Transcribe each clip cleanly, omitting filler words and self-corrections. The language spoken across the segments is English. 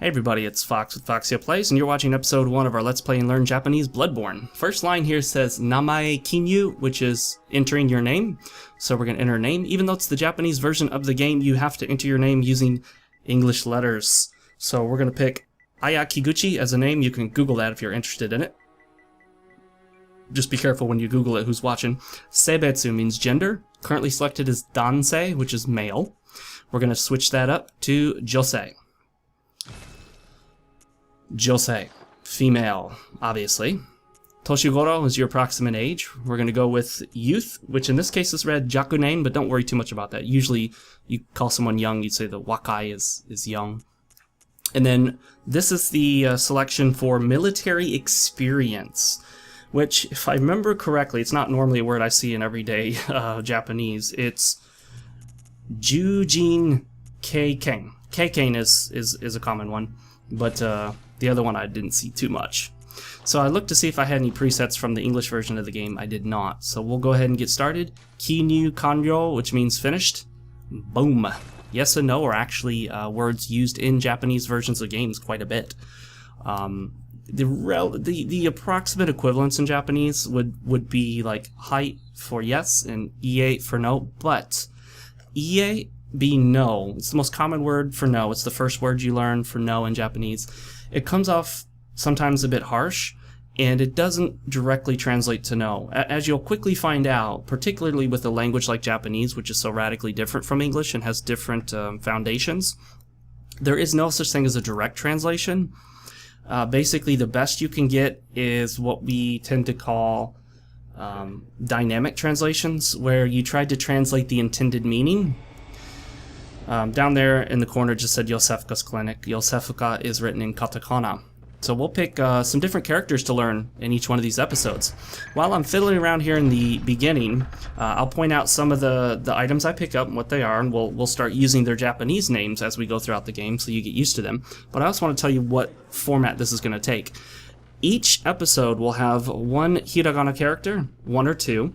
Hey everybody, it's Fox with Foxeo Plays, and you're watching episode 1 of our Let's Play and Learn Japanese Bloodborne. First line here says Namae Kinyu, which is entering your name. So we're going to enter a name. Even though it's the Japanese version of the game, you have to enter your name using English letters. So we're going to pick Aya Kiguchi as a name. You can Google that if you're interested in it. Just be careful when you Google it who's watching. Seibetsu means gender. Currently selected is Dansei, which is male. We're going to switch that up to Josei. Josei, female, obviously. Toshigoro is your approximate age. We're going to go with youth, which in this case is read Jakunen, but don't worry too much about that. Usually you call someone young, you'd say the wakai is young. And then this is the selection for military experience, which, if I remember correctly, it's not normally a word I see in everyday Japanese. It's Jujin Keiken. Keiken is a common one, but the other one I didn't see too much. So I looked to see if I had any presets from the English version of the game. I did not. So we'll go ahead and get started. Kinyu Kanryo, which means finished. Boom. Yes and no are actually words used in Japanese versions of games quite a bit. The approximate equivalents in Japanese would be like height for yes and ie for no, but ie being no, it's the most common word for no. It's the first word you learn for no in Japanese. It comes off sometimes a bit harsh, and it doesn't directly translate to no. As you'll quickly find out, particularly with a language like Japanese, which is so radically different from English and has different foundations, there is no such thing as a direct translation. Basically, the best you can get is what we tend to call dynamic translations, where you try to translate the intended meaning. Down there in the corner just said Yosefuka's Clinic. Yosefuka is written in Katakana. So we'll pick some different characters to learn in each one of these episodes. While I'm fiddling around here in the beginning, I'll point out some of the items I pick up and what they are, and we'll start using their Japanese names as we go throughout the game so you get used to them. But I also want to tell you what format this is going to take. Each episode will have one hiragana character, one or two,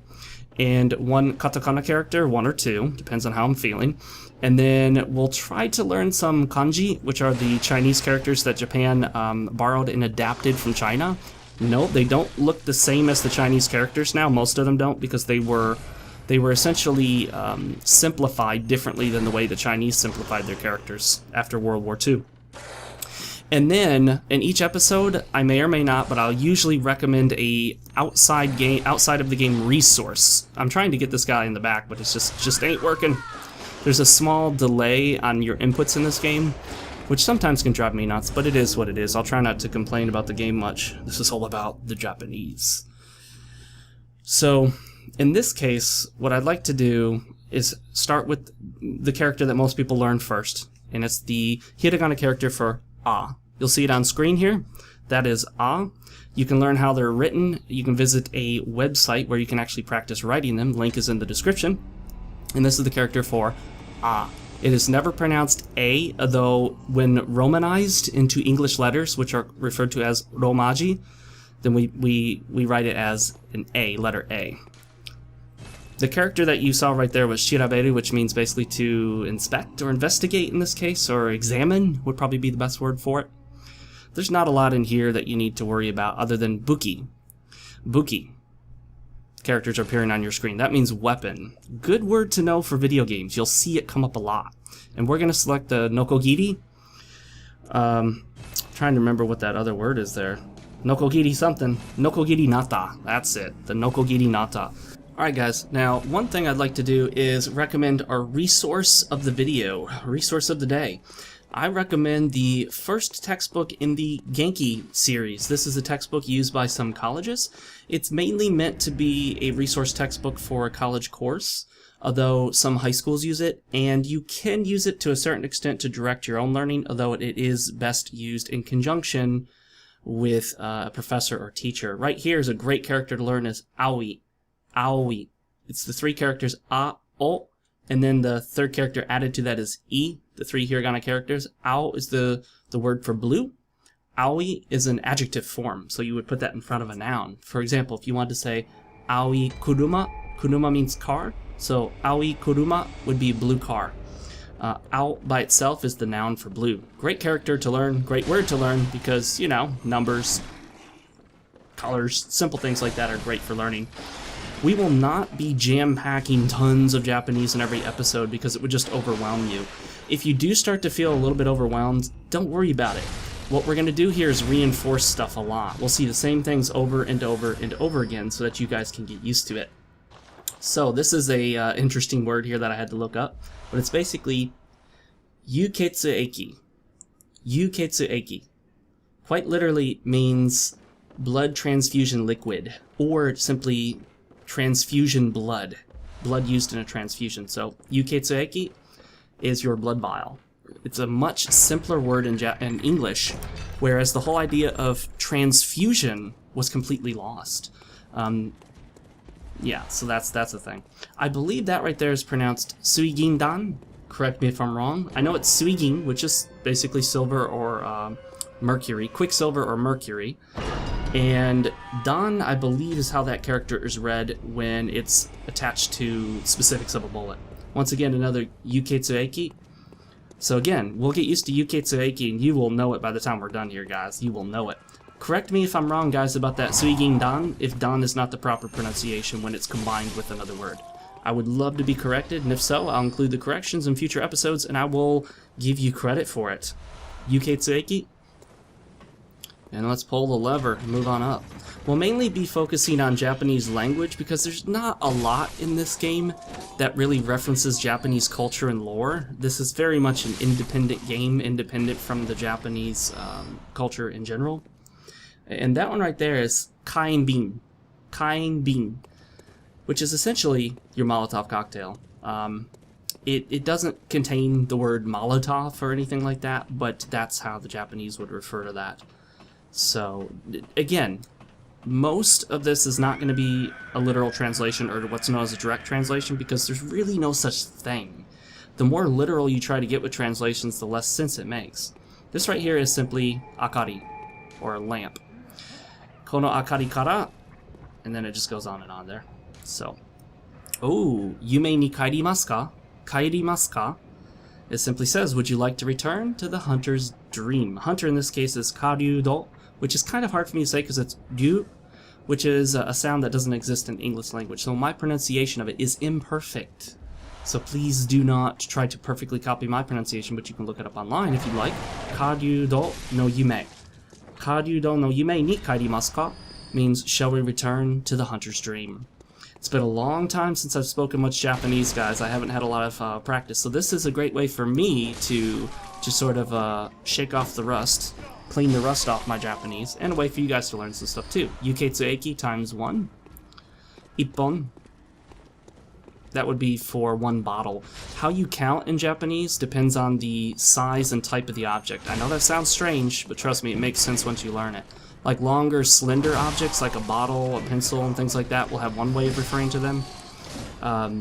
and one katakana character, one or two, depends on how I'm feeling. And then we'll try to learn some kanji, which are the Chinese characters that Japan borrowed and adapted from China. No, they don't look the same as the Chinese characters now. Most of them don't, because they were essentially simplified differently than the way the Chinese simplified their characters after World War II. And then, in each episode, I may or may not, but I'll usually recommend a outside of the game resource. I'm trying to get this guy in the back, but it's just ain't working. There's a small delay on your inputs in this game, which sometimes can drive me nuts, but it is what it is. I'll try not to complain about the game much. This is all about the Japanese. So, in this case, what I'd like to do is start with the character that most people learn first, and it's the hiragana character for A. You'll see it on screen here. That is A. You can learn how they're written. You can visit a website where you can actually practice writing them. Link is in the description. And this is the character for A. It is never pronounced A, though when romanized into English letters, which are referred to as romaji, then we write it as an A, letter A. The character that you saw right there was shiraberu, which means basically to inspect or investigate in this case, or examine would probably be the best word for it. There's not a lot in here that you need to worry about other than buki. Buki. Characters are appearing on your screen. That means weapon. Good word to know for video games. You'll see it come up a lot. And we're going to select the nokogiri. Trying to remember what that other word is there. Nokogiri something. Nokogiri nata. That's it. The nokogiri nata. Alright guys, now one thing I'd like to do is recommend our resource of the video, resource of the day. I recommend the first textbook in the Genki series. This is a textbook used by some colleges. It's mainly meant to be a resource textbook for a college course, although some high schools use it, and you can use it to a certain extent to direct your own learning, although it is best used in conjunction with a professor or teacher. Right here is a great character to learn as Aoi. Aoi. It's the three characters A, O, and then the third character added to that is I, the three hiragana characters. Ao is the word for blue. Aoi is an adjective form, so you would put that in front of a noun. For example, if you wanted to say Aoi kuruma, kuruma means car, so Aoi kuruma would be blue car. Out by itself is the noun for blue. Great character to learn, great word to learn, because, you know, numbers, colors, simple things like that are great for learning. We will not be jam-packing tons of Japanese in every episode because it would just overwhelm you. If you do start to feel a little bit overwhelmed, don't worry about it. What we're going to do here is reinforce stuff a lot. We'll see the same things over and over and over again so that you guys can get used to it. So this is a interesting word here that I had to look up, but it's basically yuketsueki. Yuketsueki. Quite literally means blood transfusion liquid, or simply transfusion blood. Blood used in a transfusion. So yuketsueki is your blood vial. It's a much simpler word in English, whereas the whole idea of transfusion was completely lost. Yeah, so that's the thing. I believe that right there is pronounced suigindan. Correct me if I'm wrong. I know it's suigin, which is basically silver or mercury, quicksilver or mercury. And dan, I believe, is how that character is read when it's attached to specifics of a bullet. Once again, another yuketsueki. So again, we'll get used to yuketsueki, and you will know it by the time we're done here, guys. You will know it. Correct me if I'm wrong, guys, about that suigin dan, if dan is not the proper pronunciation when it's combined with another word. I would love to be corrected, and if so, I'll include the corrections in future episodes, and I will give you credit for it. Yuketsueki. And let's pull the lever and move on up. We'll mainly be focusing on Japanese language because there's not a lot in this game that really references Japanese culture and lore. This is very much an independent game, independent from the Japanese culture in general. And that one right there is kainbin. Kainbin. Which is essentially your Molotov cocktail. It doesn't contain the word Molotov or anything like that, but that's how the Japanese would refer to that. So, again, most of this is not going to be a literal translation or what's known as a direct translation because there's really no such thing. The more literal you try to get with translations, the less sense it makes. This right here is simply akari, or lamp. Kono akari kara, and then it just goes on and on there. So, oh, yume ni kairimasu ka? Kairimasu ka? It simply says, would you like to return to the hunter's dream? Hunter in this case is karyudo, which is kind of hard for me to say because it's ryu, which is a sound that doesn't exist in English language. So my pronunciation of it is imperfect. So please do not try to perfectly copy my pronunciation, but you can look it up online if you like. Karyudo no yume. Karyudo no yume ni kairimasu ka means, shall we return to the hunter's dream? It's been a long time since I've spoken much Japanese, guys. I haven't had a lot of practice, so this is a great way for me to just sort of shake off the rust, clean the rust off my Japanese, and a way for you guys to learn some stuff too. Yuketsueki times 1. Ippon. That would be for 1 bottle. How you count in Japanese depends on the size and type of the object. I know that sounds strange, but trust me, it makes sense once you learn it. Like longer, slender objects, like a bottle, a pencil, and things like that, will have one way of referring to them.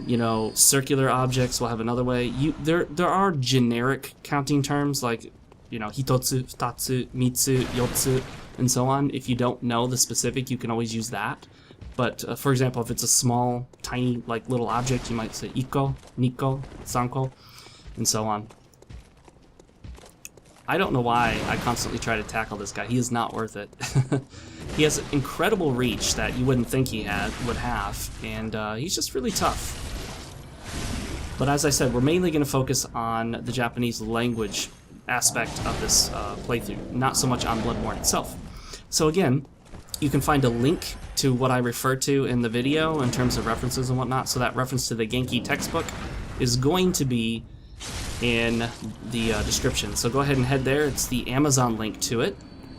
You know, circular objects will have another way. There are generic counting terms like, you know, hitotsu, futatsu, mitsu, yotsu, and so on. If you don't know the specific, you can always use that. But for example, if it's a small, tiny, like little object, you might say ikko, nikko, sanko, and so on. I don't know why I constantly try to tackle this guy. He is not worth it. He has incredible reach that you wouldn't think he would have, and he's just really tough. But as I said, we're mainly going to focus on the Japanese language aspect of this playthrough, not so much on Bloodborne itself. So again, you can find a link to what I referred to in the video in terms of references and whatnot, so that reference to the Genki textbook is going to be in the description. So go ahead and head there. It's the Amazon link to it.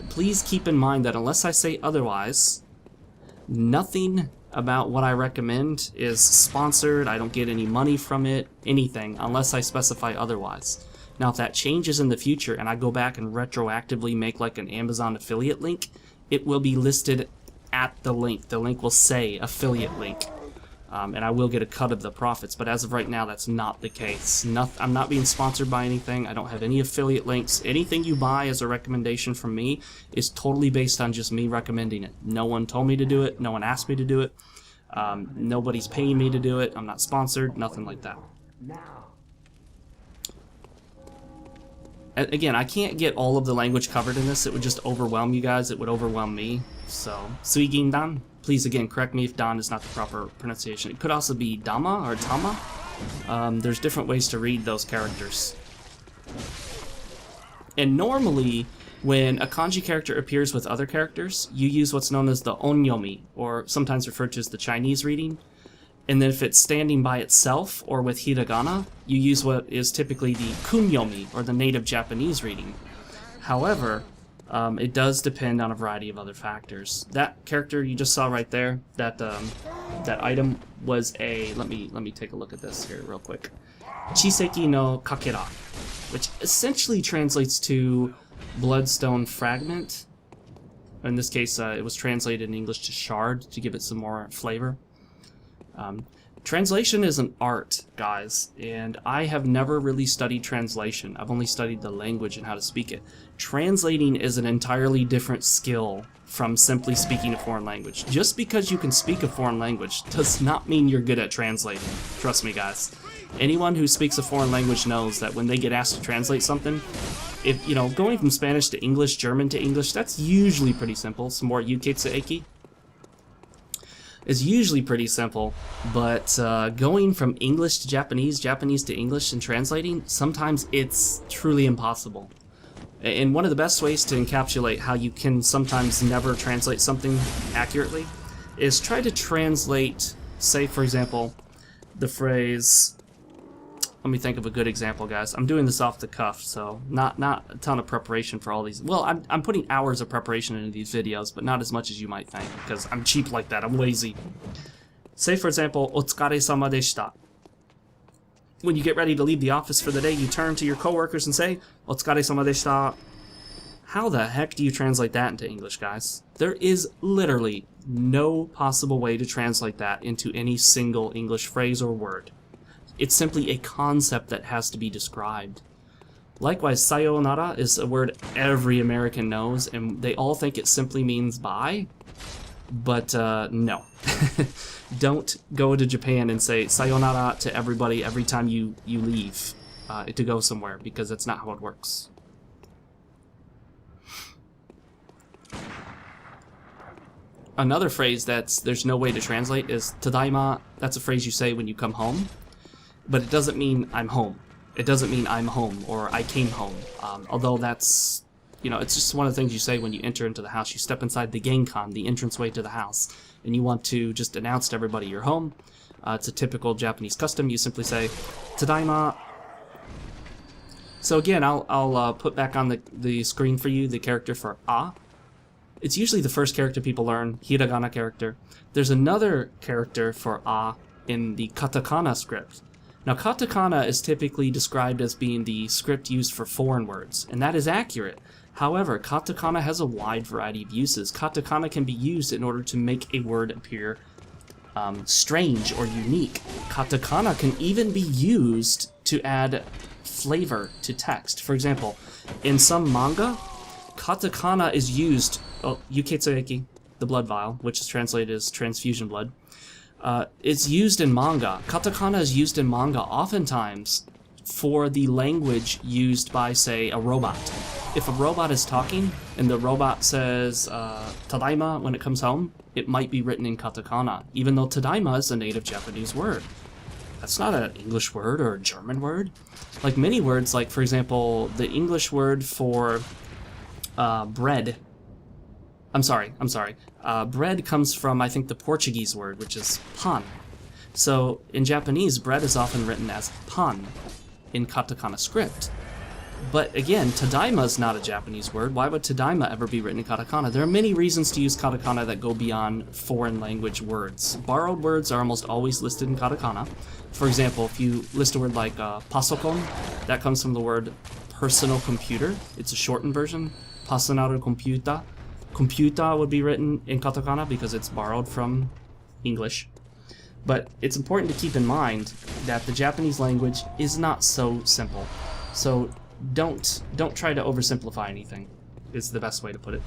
Please keep in mind that unless I say otherwise, nothing about what I recommend is sponsored. I don't get any money from it, anything, unless I specify otherwise. Now, if that changes in the future and I go back and retroactively make like an Amazon affiliate link, it will be listed at the link. The link will say affiliate link. And I will get a cut of the profits, but as of right now, that's not the case. I'm not being sponsored by anything. I don't have any affiliate links. Anything you buy as a recommendation from me is totally based on just me recommending it. No one told me to do it. No one asked me to do it. Nobody's paying me to do it. I'm not sponsored. Nothing like that. again, I can't get all of the language covered in this. It would just overwhelm you guys. It would overwhelm me. So, Suigin Dan. Please, again, correct me if Dan is not the proper pronunciation. It could also be Dama or Tama. There's different ways to read those characters. And normally, when a kanji character appears with other characters, you use what's known as the onyomi, or sometimes referred to as the Chinese reading. And then if it's standing by itself or with hiragana, you use what is typically the kunyomi, or the native Japanese reading. However, it does depend on a variety of other factors. That character you just saw right there, that item was a, let me take a look at this here real quick. Chiseki no kakera, which essentially translates to bloodstone fragment. In this case, it was translated in English to shard to give it some more flavor. Translation is an art, guys, and I have never really studied translation. I've only studied the language and how to speak it. Translating is an entirely different skill from simply speaking a foreign language. Just because you can speak a foreign language does not mean you're good at translating. Trust me, guys. Anyone who speaks a foreign language knows that when they get asked to translate something, if, you know, going from Spanish to English, German to English, that's usually pretty simple. Some more yuketsueki is usually pretty simple, but going from English to Japanese, Japanese to English, and translating, sometimes it's truly impossible. And one of the best ways to encapsulate how you can sometimes never translate something accurately is try to translate, say for example, the phrase, let me think of a good example, guys. I'm doing this off the cuff, so not a ton of preparation for all these. Well, I'm putting hours of preparation into these videos, but not as much as you might think, because I'm cheap like that. I'm lazy. Say, for example, "Otsukare-sama deshita." When you get ready to leave the office for the day, you turn to your coworkers and say, "Otsukare-sama deshita." How the heck do you translate that into English, guys? There is literally no possible way to translate that into any single English phrase or word. It's simply a concept that has to be described. Likewise, sayonara is a word every American knows, and they all think it simply means bye. But no. Don't go to Japan and say sayonara to everybody every time you leave to go somewhere, because that's not how it works. Another phrase there's no way to translate is tadaima. That's a phrase you say when you come home. But it doesn't mean I'm home. It doesn't mean I'm home or I came home. Although that's, you know, it's just one of the things you say when you enter into the house. You step inside the genkan, the entranceway to the house, and you want to just announce to everybody you're home. It's a typical Japanese custom. You simply say, "Tadaima." So again, I'll put back on the screen for you the character for "a." It's usually the first character people learn, hiragana character. There's another character for "a" in the katakana script. Now, katakana is typically described as being the script used for foreign words, and that is accurate. However, katakana has a wide variety of uses. Katakana can be used in order to make a word appear strange or unique. Katakana can even be used to add flavor to text. For example, in some manga, katakana is used, yuketsueki, the blood vial, which is translated as transfusion blood, it's used in manga. Katakana is used in manga oftentimes for the language used by, say, a robot. If a robot is talking and the robot says tadaima when it comes home, it might be written in katakana, even though tadaima is a native Japanese word. That's not an English word or a German word. Like many words, like for example, the English word for bread. I'm sorry. Bread comes from, I think, the Portuguese word, which is pan. So in Japanese, bread is often written as pan in katakana script. But again, tadaima is not a Japanese word. Why would tadaima ever be written in katakana? There are many reasons to use katakana that go beyond foreign language words. Borrowed words are almost always listed in katakana. For example, if you list a word like pasokon, that comes from the word personal computer. It's a shortened version. Personal computer. Computer would be written in katakana because it's borrowed from English. But it's important to keep in mind that the Japanese language is not so simple. So don't try to oversimplify anything, is the best way to put it.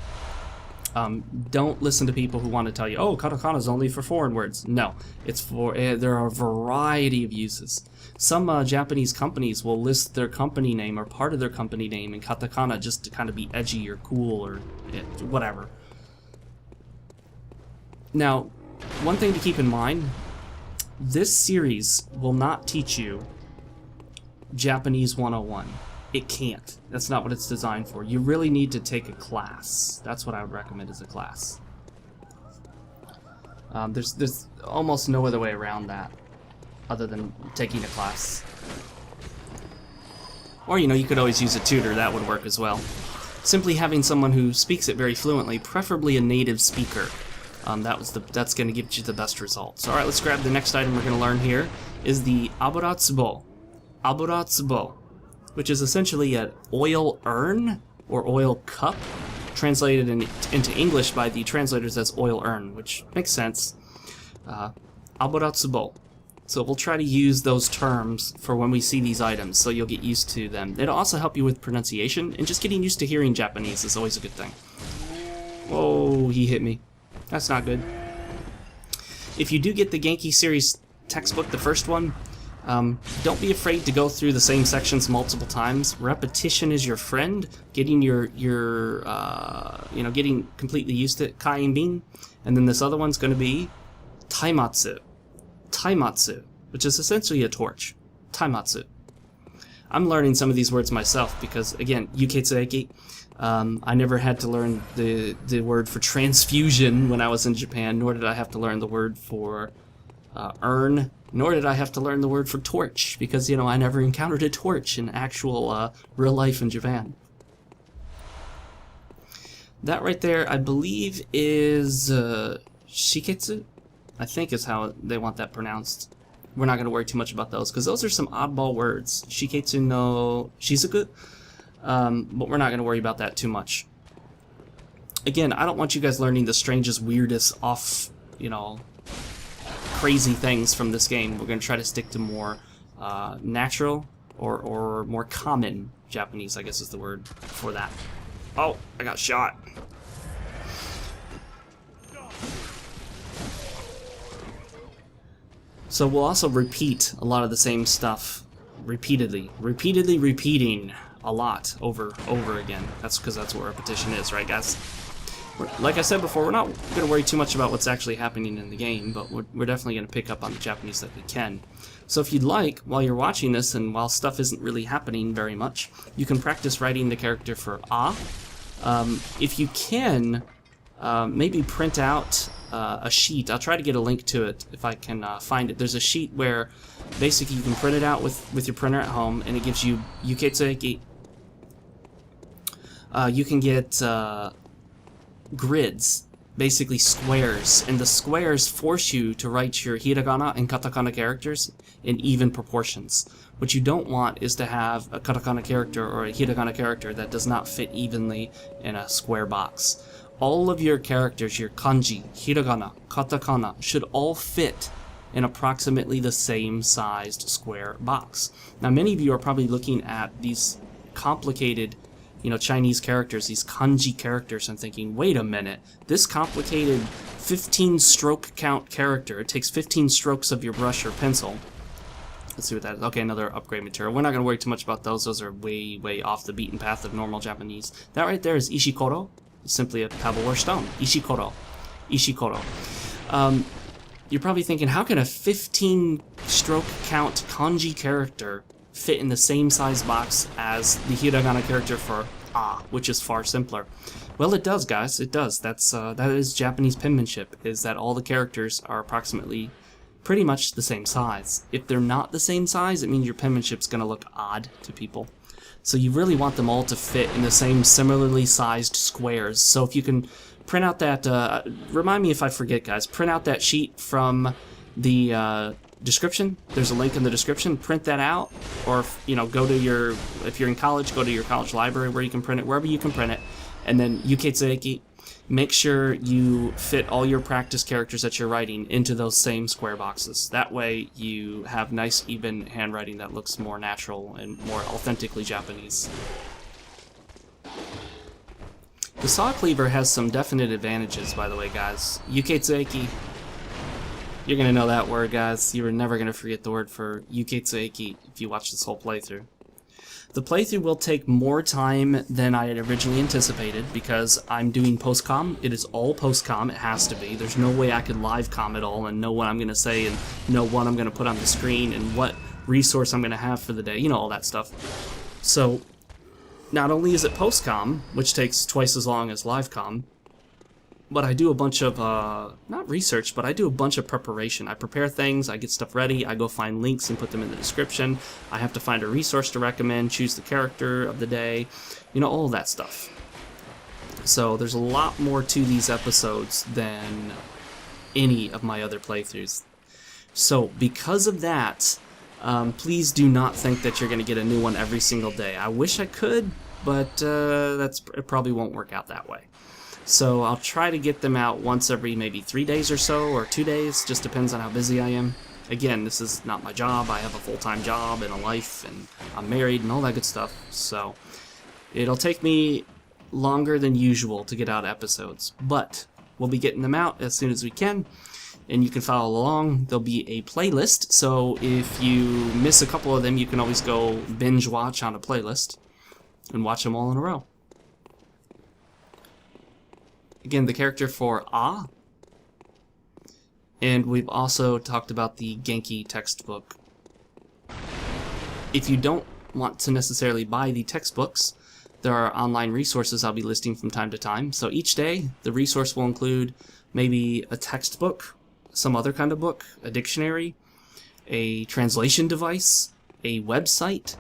Don't listen to people who want to tell you, oh, katakana is only for foreign words. No, it's for, there are a variety of uses. Some Japanese companies will list their company name or part of their company name in katakana just to kind of be edgy or cool or whatever. Now, one thing to keep in mind, this series will not teach you Japanese 101. It can't. That's not what it's designed for. You really need to take a class. That's what I would recommend as a class. There's almost no other way around that other than taking a class. Or, you know, you could always use a tutor. That would work as well. Simply having someone who speaks it very fluently, preferably a native speaker. That's going to give you the best results. Alright, let's grab the next item we're going to learn here, is the aburatsubo. Aburatsubo, which is essentially an oil urn or oil cup, translated into English by the translators as oil urn, which makes sense. Aburatsubo. So we'll try to use those terms for when we see these items, so you'll get used to them. It'll also help you with pronunciation, and just getting used to hearing Japanese is always a good thing. Whoa, he hit me. That's not good. If you do get the Genki series textbook, the first one, don't be afraid to go through the same sections multiple times. Repetition is your friend. Getting getting completely used to it. Kaimbin. And then this other one's going to be taimatsu. Taimatsu, which is essentially a torch. Taimatsu. I'm learning some of these words myself because, again, yuketsueki. I never had to learn the word for transfusion when I was in Japan, nor did I have to learn the word for urn, nor did I have to learn the word for torch, because, you know, I never encountered a torch in actual real life in Japan. That right there, I believe, is shiketsu? I think is how they want that pronounced. We're not going to worry too much about those, because those are some oddball words. Shiketsu no shizuku? But we're not going to worry about that too much. Again, I don't want you guys learning the strangest, weirdest, crazy things from this game. We're going to try to stick to more natural or more common Japanese, I guess is the word for that. Oh, I got shot. So we'll also repeat a lot of the same stuff repeatedly. Repeatedly repeating a lot over again. That's because that's what repetition is, right, guys? Like I said before, we're not going to worry too much about what's actually happening in the game, but we're definitely going to pick up on the Japanese that we can. So if you'd like, while you're watching this, and while stuff isn't really happening very much, you can practice writing the character for A. If you can, maybe print out a sheet. I'll try to get a link to it if I can find it. There's a sheet where basically you can print it out with your printer at home, and it gives you yuketsueki. You can get grids, basically squares, and the squares force you to write your hiragana and katakana characters in even proportions. What you don't want is to have a katakana character or a hiragana character that does not fit evenly in a square box. All of your characters, your kanji, hiragana, katakana, should all fit in approximately the same sized square box. Now, many of you are probably looking at these complicated Chinese characters, these kanji characters, and thinking, wait a minute, this complicated 15 stroke count character, it takes 15 strokes of your brush or pencil. Let's see what that is. Okay, another upgrade material. We're not going to worry too much about those. Those are way, way off the beaten path of normal Japanese. That right there is ishikoro. It's simply a pebble or stone. Ishikoro. Ishikoro. You're probably thinking, how can a 15 stroke count kanji character fit in the same size box as the hiragana character for A, which is far simpler? Well, it does, guys. It does. That is Japanese penmanship, is that all the characters are approximately pretty much the same size. If they're not the same size, it means your penmanship's going to look odd to people. So you really want them all to fit in the same similarly sized squares. So if you can print out that, remind me if I forget, guys, print out that sheet from the description. There's a link in the description. Print that out, or go to your, if you're in college, go to your college library where you can print it, wherever you can print it, and then yuketsueki. Make sure you fit all your practice characters that you're writing into those same square boxes. That way you have nice, even handwriting that looks more natural and more authentically Japanese. The saw cleaver has some definite advantages, by the way, guys. Yuketsueki. You're gonna know that word, guys. You're never gonna forget the word for Yuketsueki if you watch this whole playthrough. The playthrough will take more time than I had originally anticipated because I'm doing post-com. It is all post-com. It has to be. There's no way I could live-com it all and know what I'm going to say and know what I'm going to put on the screen and what resource I'm going to have for the day. You know, all that stuff. So, not only is it post-com, which takes twice as long as live-com, but I do a bunch of, not research, but I do a bunch of preparation. I prepare things, I get stuff ready, I go find links and put them in the description. I have to find a resource to recommend, choose the character of the day, you know, all that stuff. So there's a lot more to these episodes than any of my other playthroughs. So because of that, please do not think that you're going to get a new one every single day. I wish I could, but it probably won't work out that way. So I'll try to get them out once every maybe 3 days or so, or 2 days, just depends on how busy I am. Again, this is not my job. I have a full-time job and a life, and I'm married and all that good stuff. So it'll take me longer than usual to get out episodes, but we'll be getting them out as soon as we can, and you can follow along. There'll be a playlist, so if you miss a couple of them, you can always go binge watch on a playlist and watch them all in a row. Again, the character for Ah. And we've also talked about the Genki textbook. If you don't want to necessarily buy the textbooks, there are online resources I'll be listing from time to time. So each day, the resource will include maybe a textbook, some other kind of book, a dictionary, a translation device, a website.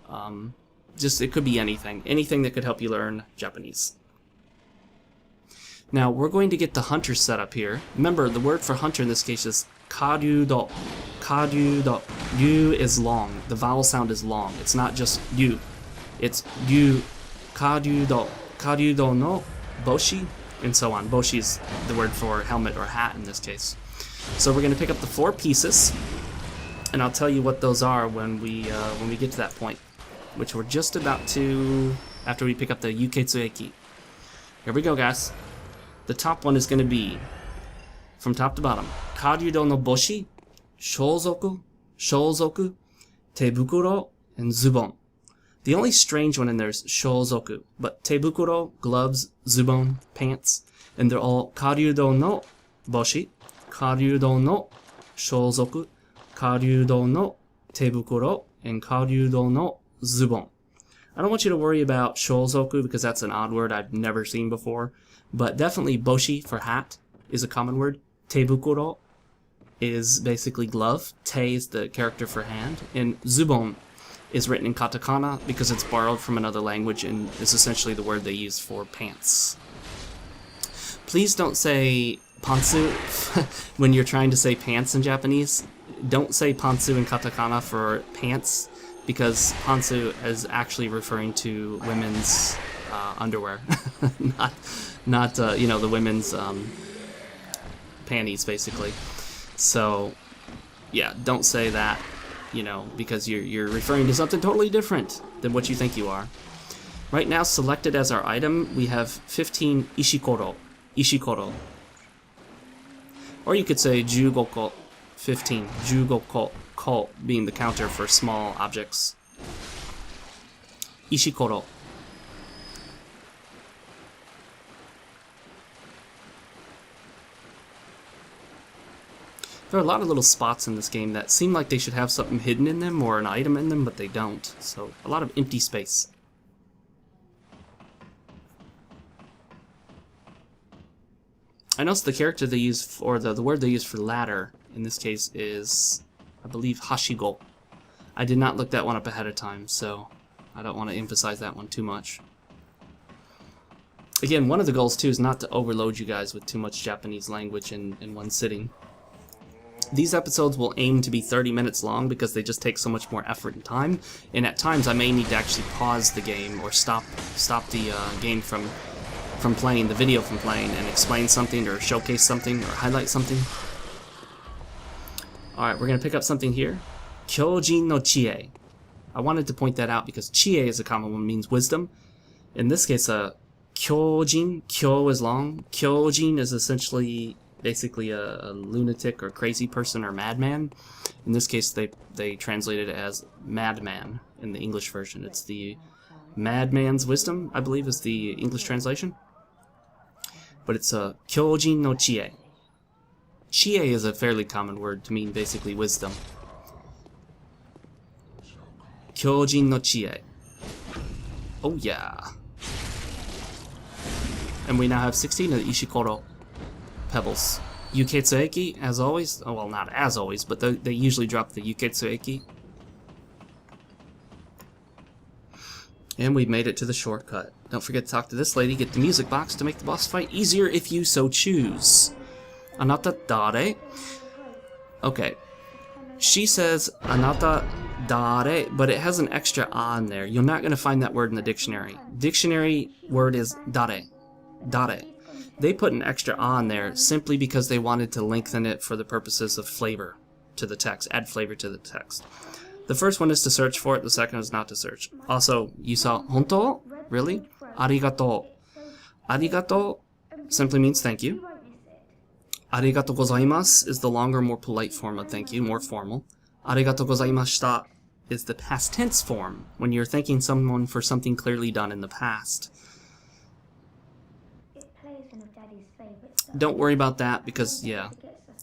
It could be anything that could help you learn Japanese. Now, we're going to get the hunter set up here. Remember, the word for hunter in this case is karyudo. Karyudo. Ryu is long. The vowel sound is long. It's not just ryu. It's ryu, karyudo, karyudo no boshi, and so on. Boshi is the word for helmet or hat in this case. So we're going to pick up the 4 pieces, and I'll tell you what those are when we get to that point, which we're just about to after we pick up the Yuketsueki. Here we go, guys. The top one is going to be, from top to bottom, Karyudo no boshi, shozoku, tebukuro, and zubon. The only strange one in there is shozoku, but tebukuro, gloves, zubon, pants, and they're all Karyudo no boshi, Karyudo no shozoku, Karyudo no tebukuro, and Karyudo no zubon. I don't want you to worry about shozoku because that's an odd word I've never seen before. But definitely boshi for hat is a common word. Tebukuro is basically glove. Te is the character for hand. And zubon is written in Katakana because it's borrowed from another language and is essentially the word they use for pants. Please don't say pantsu when you're trying to say pants in Japanese. Don't say pantsu in Katakana for pants because pantsu is actually referring to women's underwear, not you know, the women's panties basically. So yeah, don't say that, you know, because you're referring to something totally different than what you think you are. Right now, selected as our item, we have 15 ishikoro, or you could say jugoko, 15 jugoko, being the counter for small objects. Ishikoro. There are a lot of little spots in this game that seem like they should have something hidden in them or an item in them, but they don't. So, a lot of empty space. I noticed the character they use, or the word they use for ladder, in this case is, I believe, hashigo. I did not look that one up ahead of time, so I don't want to emphasize that one too much. Again, one of the goals, too, is not to overload you guys with too much Japanese language in one sitting. These episodes will aim to be 30 minutes long because they just take so much more effort and time, and at times I may need to actually pause the game or stop the game from playing, the video from playing, and explain something or showcase something or highlight something. Alright, we're going to pick up something here. Kyojin no chie. I wanted to point that out because chie is a common one, means wisdom. In this case, Kyojin, kyo is long. Kyojin is essentially basically a lunatic or crazy person or madman. In this case, they translate it as madman in the English version. It's the madman's wisdom, I believe, is the English translation. But it's a kyojin no chie. Chie is a fairly common word to mean basically wisdom. Kyojin no chie. Oh yeah. And we now have 16 of the Ishikoro pebbles. Yuketsueki, as always. Oh, well, not as always, but they usually drop the Yuketsueki. And we've made it to the shortcut. Don't forget to talk to this lady, get the music box to make the boss fight easier if you so choose. Anata dare? Okay. She says anata dare, but it has an extra a in there. You're not going to find that word in the dictionary. Dictionary word is dare. Dare. They put an extra a in there simply because they wanted to lengthen it for the purposes of flavor to the text, add flavor to the text. The first one is to search for it, the second is not to search. Also, you saw honto? Really? Arigato. Arigato simply means thank you. Arigato gozaimasu is the longer, more polite form of thank you, more formal. Arigato gozaimashita is the past tense form, when you're thanking someone for something clearly done in the past. Don't worry about that because, yeah.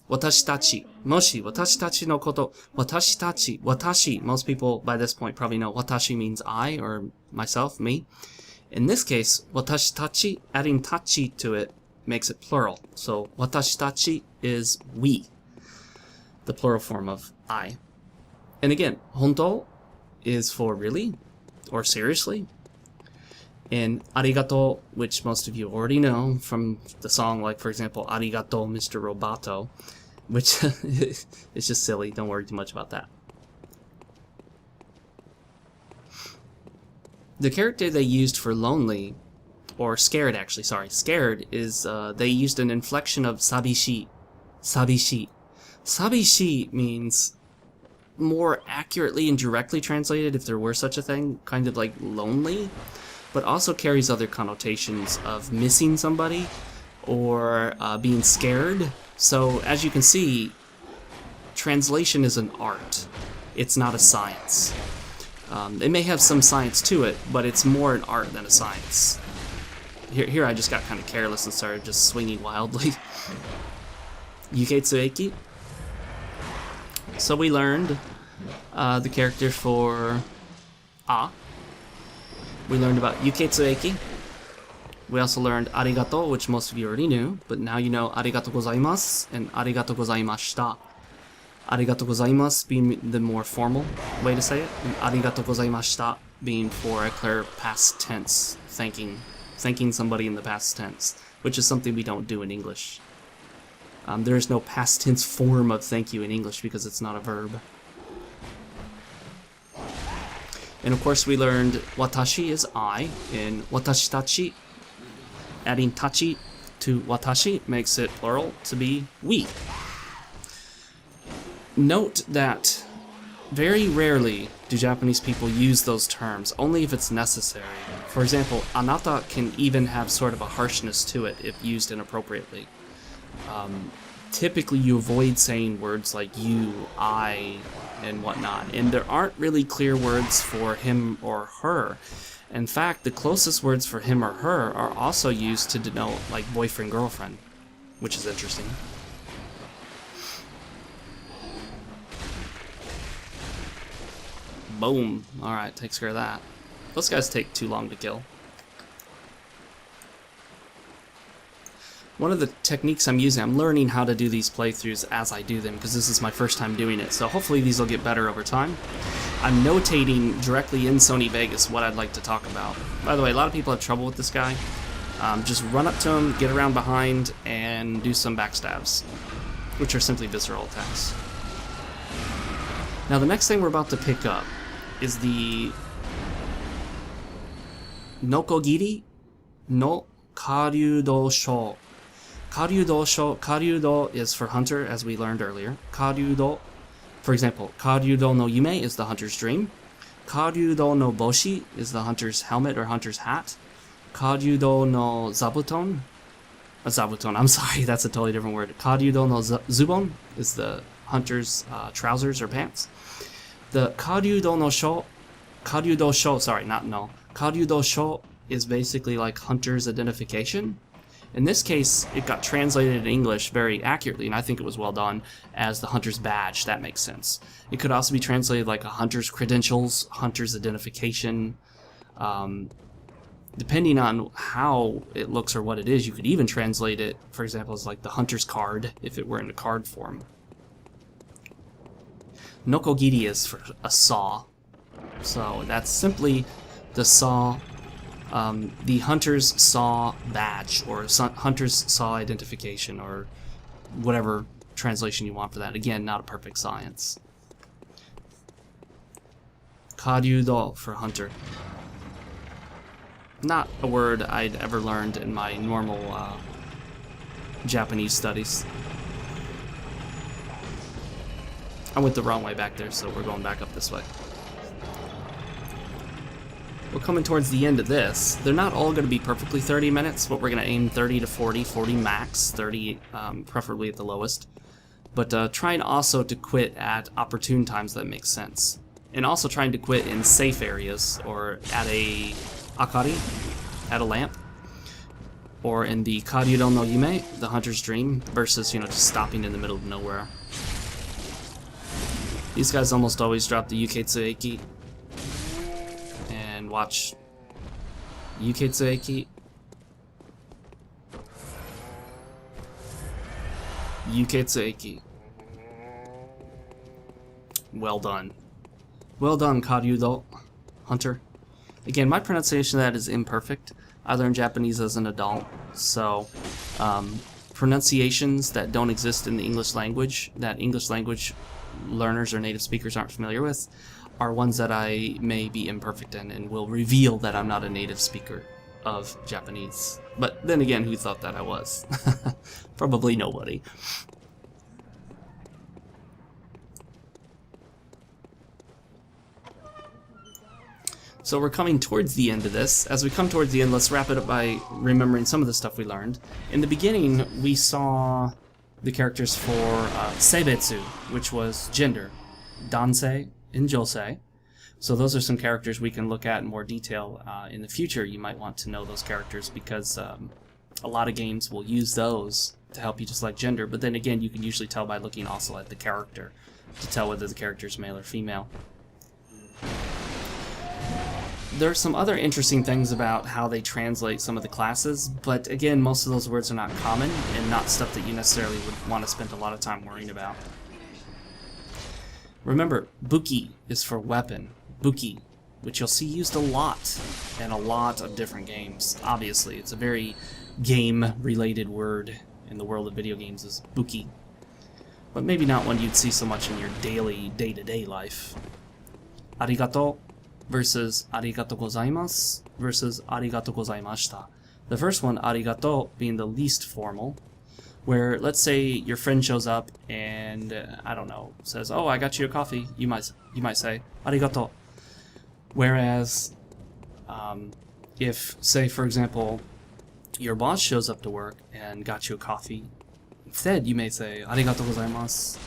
Watashi tachi. Moshi. Watashi tachi no koto. Watashi tachi. Watashi. Most people by this point probably know watashi means I or myself, me. In this case, watashi tachi, adding tachi to it makes it plural. So watashi tachi is we. The plural form of I. And again, honto is for really or seriously. And arigato, which most of you already know from the song, like for example, Arigato, Mr. Roboto, which is just silly. Don't worry too much about that. The character they used for lonely, or scared actually, sorry, scared is, they used an inflection of sabishi. Sabishi. Sabishi means, more accurately and directly translated, if there were such a thing, kind of like lonely, but also carries other connotations of missing somebody or being scared. So as you can see, translation is an art. It's not a science. It may have some science to it, but it's more an art than a science. Here I just got kind of careless and started just swinging wildly. Yuketsueki. So we learned the character for A. We learned about Yuketsueki. We also learned arigato, which most of you already knew, but now you know arigato gozaimasu and arigato gozaimashita. Arigato gozaimasu being the more formal way to say it, and arigato gozaimashita being for a clear past tense, thanking somebody in the past tense, which is something we don't do in English. There is no past tense form of thank you in English because it's not a verb. And of course we learned watashi is I, and watashi tachi, adding tachi to watashi makes it plural to be we. Note that very rarely do Japanese people use those terms, only if it's necessary. For example, anata can even have sort of a harshness to it if used inappropriately. Typically you avoid saying words like you, I, and whatnot, and there aren't really clear words for him or her. In fact, the closest words for him or her are also used to denote like boyfriend, girlfriend, which is interesting. Boom. Alright, takes care of that. Those guys take too long to kill. One of the techniques I'm using, I'm learning how to do these playthroughs as I do them, because this is my first time doing it, so hopefully these will get better over time. I'm notating directly in Sony Vegas what I'd like to talk about. By the way, a lot of people have trouble with this guy. Just run up to him, get around behind, and do some backstabs, which are simply visceral attacks. Now the next thing we're about to pick up is the Nokogiri no Karyudo Sho. Karyudo Sho. Karyudo is for hunter, as we learned earlier. Karyudo, for example, Karyudo no Yume is the hunter's dream. Karyudo no Boshi is the hunter's helmet or hunter's hat. Karyudo no zabuton. Zabuton, I'm sorry, that's a totally different word. Karyudo no zubon is the hunter's trousers or pants. The Karyudo no sho, Karyudo sho, sorry, not no. Karyudo sho is basically like hunter's identification. In this case, it got translated in English very accurately, and I think it was well done, as the hunter's badge. That makes sense. It could also be translated like a hunter's credentials, hunter's identification. Depending on how it looks or what it is, you could even translate it, for example, as like the hunter's card, if it were in a card form. Nokogiri is for a saw. So that's simply the saw, the hunter's saw badge, or hunter's saw identification, or whatever translation you want for that. Again, not a perfect science. Karyudo for hunter. Not a word I'd ever learned in my normal Japanese studies. I went the wrong way back there, so we're going back up this way. We're coming towards the end of this. They're not all going to be perfectly 30 minutes, but we're going to aim 30 to 40, 40 max, 30 preferably at the lowest. But trying also to quit at opportune times that make sense. And also trying to quit in safe areas, or at a akari, at a lamp, or in the Karyudo no Yume, the hunter's dream, versus, you know, just stopping in the middle of nowhere. These guys almost always drop the Yuketsueki. And watch Yuketsueki. Yuketsueki. Well done. Well done, Karyudo, hunter. Again, my pronunciation of that is imperfect. I learned Japanese as an adult, so pronunciations that don't exist in the English language, that English language learners or native speakers aren't familiar with, are ones that I may be imperfect in, and will reveal that I'm not a native speaker of Japanese. But then again, who thought that I was? Probably nobody. So we're coming towards the end of this. As we come towards the end, let's wrap it up by remembering some of the stuff we learned. In the beginning, we saw the characters for seibetsu, which was gender, dansei and josei. So those are some characters we can look at in more detail in the future. You might want to know those characters, because a lot of games will use those to help you to select gender, but then again, you can usually tell by looking also at the character to tell whether the character is male or female. There are some other interesting things about how they translate some of the classes, but again, most of those words are not common and not stuff that you necessarily would want to spend a lot of time worrying about. Remember, buki is for weapon, buki, which you'll see used a lot in a lot of different games. Obviously, it's a very game-related word in the world of video games, is buki, but maybe not one you'd see so much in your daily, day-to-day life. Arigato versus arigato gozaimasu versus arigato gozaimashita. The first one, arigato, being the least formal, where let's say your friend shows up and I don't know, says, "Oh, I got you a coffee." You might say arigato. Whereas if, say for example, your boss shows up to work and got you a coffee, instead you may say arigato gozaimasu.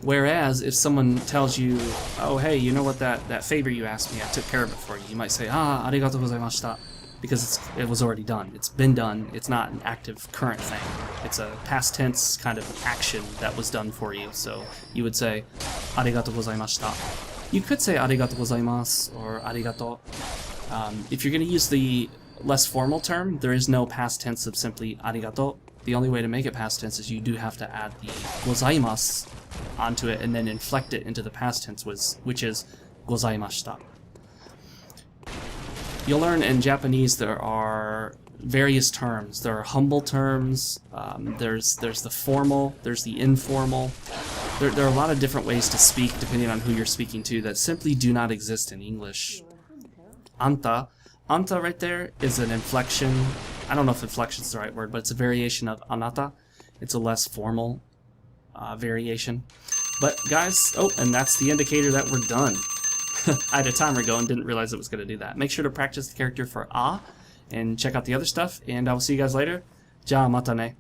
Whereas if someone tells you, "Oh, hey, you know what, that favor you asked me, I took care of it for you," you might say, arigato gozaimashita, because it was already done. It's been done. It's not an active current thing. It's a past tense kind of action that was done for you. So you would say, arigato gozaimashita. You could say arigato gozaimasu or arigato. If you're going to use the less formal term, there is no past tense of simply arigato. The only way to make it past tense is you do have to add the gozaimasu onto it and then inflect it into the past tense, which is gozaimashita. You'll learn in Japanese there are various terms. There are humble terms, there's the formal, there's the informal. There are a lot of different ways to speak depending on who you're speaking to that simply do not exist in English. Anta right there is an inflection. I don't know if inflection is the right word, but it's a variation of anata. It's a less formal variation. But guys, oh, and that's the indicator that we're done. I had a timer going, didn't realize it was going to do that. Make sure to practice the character for a and check out the other stuff. And I will see you guys later. Ja mata ne.